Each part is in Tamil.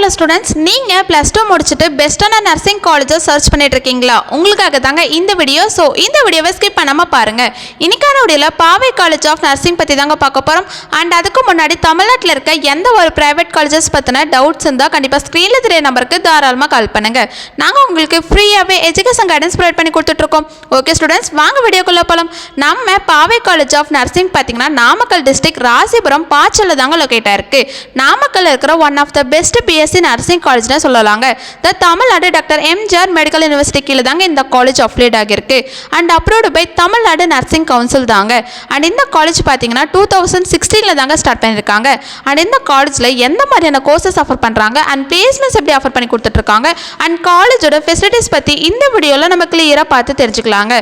ஹலோ ஸ்டூடெண்ட்ஸ், நீங்கள் ப்ளஸ் டூ முடிச்சுட்டு பெஸ்ட்டான நர்சிங் காலேஜை சர்ச் பண்ணிட்டு இருக்கீங்களா? உங்களுக்காக தாங்க இந்த வீடியோ. ஸோ இந்த வீடியோவை ஸ்கிப் பண்ணாமல் பாருங்கள். இன்னைக்கான வீடியோவில் பாவை காலேஜ் ஆஃப் நர்சிங் பற்றி தாங்க பார்க்க போகிறோம். அண்ட் அதுக்கு முன்னாடி தமிழ்நாட்டில் இருக்க எந்த ஒரு ப்ரைவேட் காலேஜஸ் பற்றின டவுட்ஸ் இருந்தால் கண்டிப்பாக ஸ்க்ரீனில் தெரிய நம்பருக்கு தாராளமாக கால் பண்ணுங்கள். நாங்கள் உங்களுக்கு ஃப்ரீயாகவே எஜுகேஷன் கைடன்ஸ் ப்ரொவைட் பண்ணி கொடுத்துட்ருக்கோம். ஓகே ஸ்டூடெண்ட்ஸ், வாங்க வீடியோக்குள்ளே போகலாம். நம்ம பாவை காலேஜ் ஆஃப் நர்சிங் பார்த்தீங்கன்னா நாமக்கல் டிஸ்ட்ரிக்ட் ராசிபுரம் பாச்சலில் தாங்க லொக்கேட் ஆயிருக்கு. நாமக்கல் இருக்கிற one of the best BSc nursing காலேஜ்னு சொல்லலாங்க. The Tamil Nadu doctor MGR medical university கீழே தாங்க இந்த காலேஜ் அஃபிலியேட் ஆகிருக்கு. And approved by Tamil Nadu nursing council தாங்க. அண்ட் இந்த காலேஜ் பார்த்தீங்கன்னா 2016 தாங்க ஸ்டார்ட் பண்ணியிருக்காங்க. அண்ட் இந்த காலேஜில் எந்த மாதிரியான கோர்சஸ் ஆஃபர் பண்ணுறாங்க அண்ட் பிளேஸ்மெண்ட்ஸ் எப்படி ஆஃபர் பண்ணி கொடுத்துட்ருக்காங்க அண்ட் காலேஜோட ஃபெசிலிட்டிஸ் பற்றி இந்த வீடியோவில் நம்ம கிளியராக பார்த்து தெரிஞ்சுக்கலாங்க.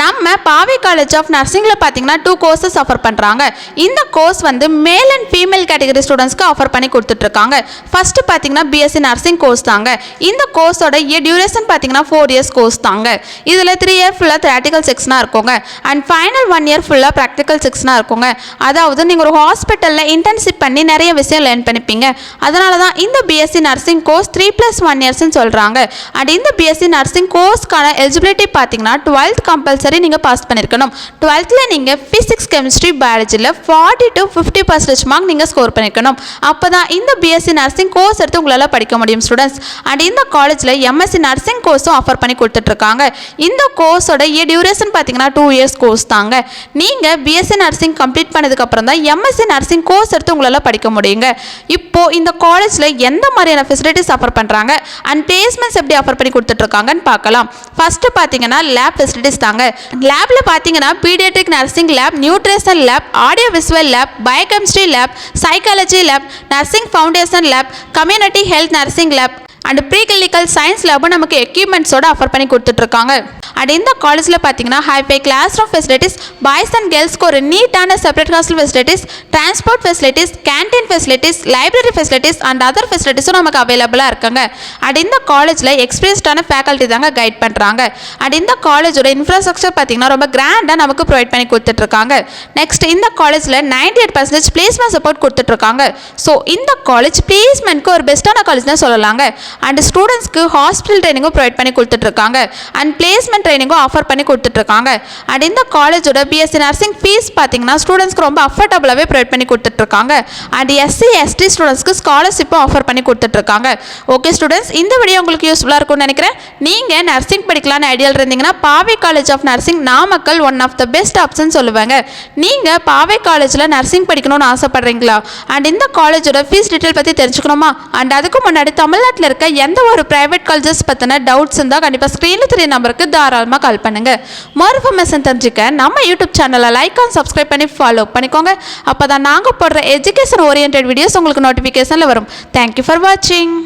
நம்ம பாவை காலேஜ் ஆஃப் நர்சிங்கில் பார்த்தீங்கன்னா 2 கோர்சஸ் ஆஃபர் பண்ணுறாங்க. இந்த கோர்ஸ் வந்து மேல் அண்ட் ஃபீமேல் கேட்டகரி ஸ்டூடெண்ட்ஸ்க்கு ஆஃபர் பண்ணி கொடுத்துட்ருக்காங்க. ஃபர்ஸ்ட் பார்த்தீங்கன்னா பிஎஸ்சி நர்சிங் கோர்ஸ் தாங்க. இந்த கோர்ஸோட டியூரேஷன் பார்த்தீங்கன்னா 4 இயர்ஸ் கோர்ஸ் தாங்க. இதில் 3 இயர் ஃபுல்லாக தியரட்டிக்கல் செக்ஷனாக இருக்குங்க. அண்ட் ஃபைனல் 1 இயர் ஃபுல்லாக ப்ராக்டிக்கல் செக்ஷனாக இருக்குங்க. அதாவது நீங்கள் ஒரு ஹாஸ்பிட்டலில் இன்டர்ன்ஷிப் பண்ணி நிறைய விஷயம் லேர்ன் பண்ணிப்பீங்க. அதனால தான் இந்த பிஎஸ்சி நர்சிங் கோர்ஸ் 3+1 இயர்ஸ்ன்னு சொல்கிறாங்க. அண்ட் இந்த பிஎஸ்சி நர்சிங் கோர்ஸ்க்கான எலிஜிபிலிட்டி பார்த்தீங்கன்னா 12th கம்பல்சரி நீங்கள் பாஸ் பண்ணியிருக்கணும். 12th நீங்கள் ஃபிசிக்ஸ் கெமிஸ்ட்ரி பயாலஜியில் 40 to 50% மார்க் நீங்கள் ஸ்கோர் பண்ணியிருக்கணும். அப்போ தான் இந்த பிஎஸ்சி நர்சிங் கோர்ஸ் எடுத்து உங்களால் படிக்க முடியும் ஸ்டூடெண்ட்ஸ். அண்ட் இந்த காலேஜில் எம்எஸ்சி நர்சிங் கோர்ஸும் ஆஃபர் பண்ணி கொடுத்துட்ருக்காங்க. இந்த கோர்ஸோட டியூரேஷன் பார்த்தீங்கன்னா 2 இயர்ஸ் கோர்ஸ் தாங்க. நீங்கள் பிஎஸ்சி நர்சிங் கம்ப்ளீட் பண்ணதுக்கப்புறம் தான் எம்எஸ்சி நர்சிங் கோர்ஸ் எடுத்து உங்களால் படிக்க முடியுங்க. இப்போது இந்த காலேஜில் எந்த மாதிரியான ஃபெசிலிட்டிஸ் ஆஃபர் பண்ணுறாங்க அண்ட் பிளேஸ்மெண்ட்ஸ் எப்படி ஆஃபர் பண்ணி கொடுத்துட்ருக்காங்கன்னு பார்க்கலாம். ஃபஸ்ட்டு பார்த்தீங்கன்னா லேப் ஃபெசிலிட்டிஸ் தாங்க. லேபில் பார்த்தீங்கன்னா paediatric nursing lab, nutrition lab, audio visual lab, biochemistry lab, psychology lab, nursing foundation lab, community health nursing lab and pre clinical science லேபும் நமக்கு எக்யூப்மெண்ட்ஸோட ஆஃபர் பண்ணி கொடுத்துட்ருக்காங்க. அண்ட் இந்த காலேஜில் பார்த்தீங்கன்னா hi fi class room facilities, boys and கேர்ள்ஸ்க்கு ஒரு நீட்டான separate hostel facilities, transport facilities, canteen facilities, library facilities and other ஃபெசிலிட்டிஸும் நமக்கு அவைலபிளாக இருக்காங்க. அண்ட் இந்த காலேஜில் எக்ஸ்பீரியன்ஸ்டான ஃபேக்கல்ட்டி தாங்க கைட் பண்ணுறாங்க. அண்ட் இந்த காலேஜோட இன்ஃப்ராஸ்ட்ரக்சர் பார்த்தீங்கன்னா ரொம்ப கிராண்டாக நமக்கு ப்ரொவைட் பண்ணி கொடுத்துட்ருக்காங்க. நெக்ஸ்ட் இந்த காலேஜில் 98% பிளேஸ்மெண்ட் சப்போர்ட் கொடுத்துட்ருக்காங்க. ஸோ இந்த காலேஜ் பிளேஸ்மெண்ட்க்கு ஒரு பெஸ்ட்டான காலேஜ் தான் சொல்லலாங்க. அண்ட் ஸ்டூடெண்ட்ஸ்க்கு ஹாஸ்பிட்டல் ட்ரைனிங்கும் ப்ரொவைட் பண்ணி கொடுத்துட்ருக்காங்க. அண்ட் பிளேஸ்மெண்ட் ட்ரைனிங்கும் ஆஃபர் பண்ணி கொடுத்துட்ருக்காங்க. அண்ட் இந்த காலேஜோட பிஎஸ்சி நர்சிங் ஃபீஸ் பார்த்தீங்கன்னா ஸ்டூடெண்ட்ஸ்க்கு ரொம்ப அஃபோர்டபுளாகவே ப்ரொவைட் பண்ணி கொடுத்துட்ருக்காங்க. அண்ட் எஸ்சி எஸ்டி ஸ்டூடெண்ட்ஸ்க்கு ஸ்காலர்ஷிப்பும் ஆஃபர் பண்ணி கொடுத்துட்ருக்காங்க. ஓகே ஸ்டூடெண்ட்ஸ், இந்த வீடியோ உங்களுக்கு யூஸ்ஃபுல்லாக இருக்கும்னு நினைக்கிறேன். நீங்கள் நர்சிங் படிக்கலான்னு ஐடியாவில் இருந்தீங்கன்னா Paavai college of nursing Namakkal one of the best option சொல்லுவாங்க. நீங்கள் பாவை காலேஜில் நர்சிங் படிக்கணும்னு ஆசைப்படுறீங்களா? அண்ட் இந்த காலேஜோட ஃபீஸ் டீட்டெயில் பற்றி தெரிஞ்சுக்கணுமா? அண்ட் அதுக்கு முன்னாடி தமிழ்நாட்டில் இருக்க எந்த ஒரு பிரைவேட் காலேஜஸ் பற்றின டவுட்ஸ் இருந்தால் கண்டிப்பாக ஸ்க்ரீனில் தெரிய நம்பருக்கு தாராளமாக கால் பண்ணுங்கள். மோர் இன்ஃபர்மேஷன் தெரிஞ்சுக்க நம்ம யூடியூப் சேனலை லைக் அண்ட் சப்ஸ்கிரைப் பண்ணி ஃபாலோ பண்ணிக்கோங்க. அப்போ தான் நாங்கள் போடுற எஜுகேஷன் ஓரியன்ட் வீடியோஸ் உங்களுக்கு நோட்டிஃபிகேஷனில் வரும். தேங்க்யூ ஃபார் வாட்சிங்.